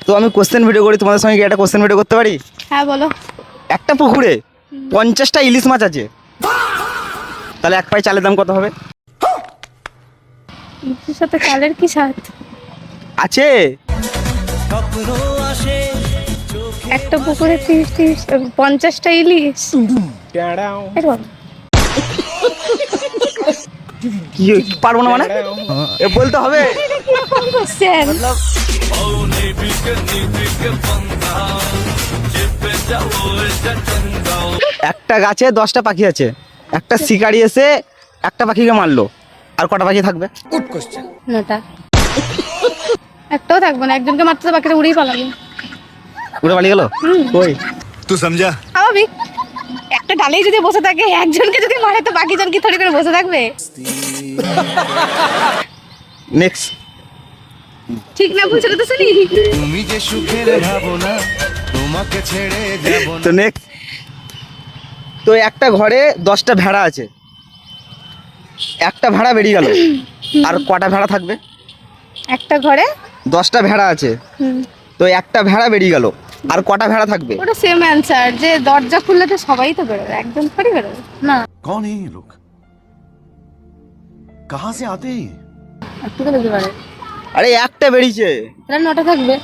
তো আমি question video করি, তোমাদের সঙ্গে কি একটা কোশ্চেন ভিডিও করতে পারি? হ্যাঁ বলো। একটা পুকুরে 50টা ইলিশ মাছ আছে, তাহলে এক পাই চালের দাম কত হবে? ইলিশের সাথে চালের কি স্বাদ? আছে। একটা পুকুরে 50টা ইলিশ। এরকম কি পারবো না মানে এ বলতে হবে? কিরকম কোশ্চেন? একটা গাছে 10টা পাখি আছে, একটা শিকারি এসে একটা পাখিকে মারলো, আর কটা পাখি থাকবে? নটা। একটাও থাকবে না, একজনকে মারতে তো বাকিটা উড়েই পালাবে। উড়ে পালিয়ে গেল কই? तू समझा? স্বাভাবিক। একটা ডালেই যদি বসে থাকে, একজনকে যদি মারে তো বাকি জন কি থরি করে বসে থাকবে? নেক্সট। ঠিক না ভুল সেটা তো শুনি। তুমি যে সুখের ভাবনা তোমাকে ছেড়ে যাব তো নেক্সট। তো একটা ঘরে 10টা ভেড়া আছে, একটা ভেড়া বেরিয়ে গেল, আর কটা ভেড়া থাকবে? একটা ঘরে 10টা ভেড়া আছে, তো একটা ভেড়া বেরিয়ে গেল, আর কটা ভেড়া থাকবে? ওটা সেম অ্যান্সার, যে দরজা খুললে তো সবাই তো বেরোবে, একজন থরি বেরোবে না। कौन है ये लोग? कहाँ से आते हैं ये? একটু তো বেশি পারে, আরে একটা বেরিয়েছে। তাহলে নটা থাকবে।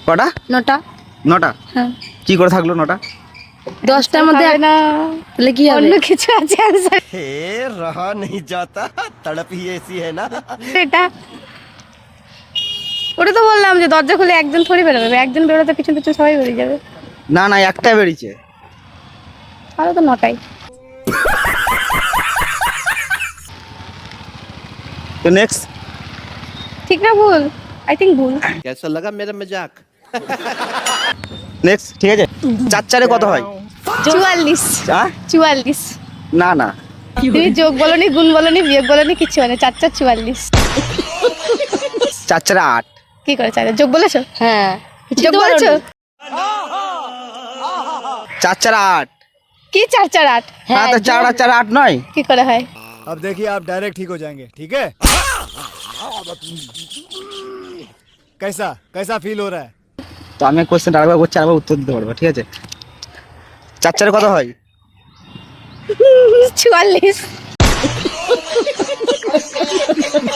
কটা? নটা। 9টা। হ্যাঁ। কি করে থাকলো 9টা? 10টার মধ্যে না, তাহলে কি হবে? অন্য কিছু আছে অ্যান্সার हे रहा नहीं जाता, तड़प ही ऐसी है ना। এটা। ওটা তো বললাম যে দরজা খুলে একজন থরি বেরোবে, একজন বেরোতে পিছন পিছন সবাই বেরিয়ে যাবে। না না, একটা বেরিয়েছে। তাহলে তো নটাই। তো নেক্সট। ঠিক না ভুল? আই থিঙ্ক ভুল। कैसा लगा मेरा मजाक? নেক্সট, ঠিক আছে। 4 4 কত হয়? 44। হ্যাঁ? 44। না না, তুমি যোগ বলনি, গুণ বলনি, বিয়োগ বলনি, কিছু মানে 4 4 44। 4 4 8। কি করে চাইলে যোগ বলেছো? হ্যাঁ যোগ বলেছো। 4 4 8। কি 4 4 8? হ্যাঁ, তো 4 আর 4 8 নয়? কি করে হয়? अब देखिए आप डायरेक्ट ठीक हो जाएंगे, ठीक है? कैसा कैसा फील हो रहा है? তো আমি কোশ্চেন আরেকবার করছি, আরেকবার উত্তর দিতে পারবো, ঠিক আছে? 4 4 কত হয়? 44।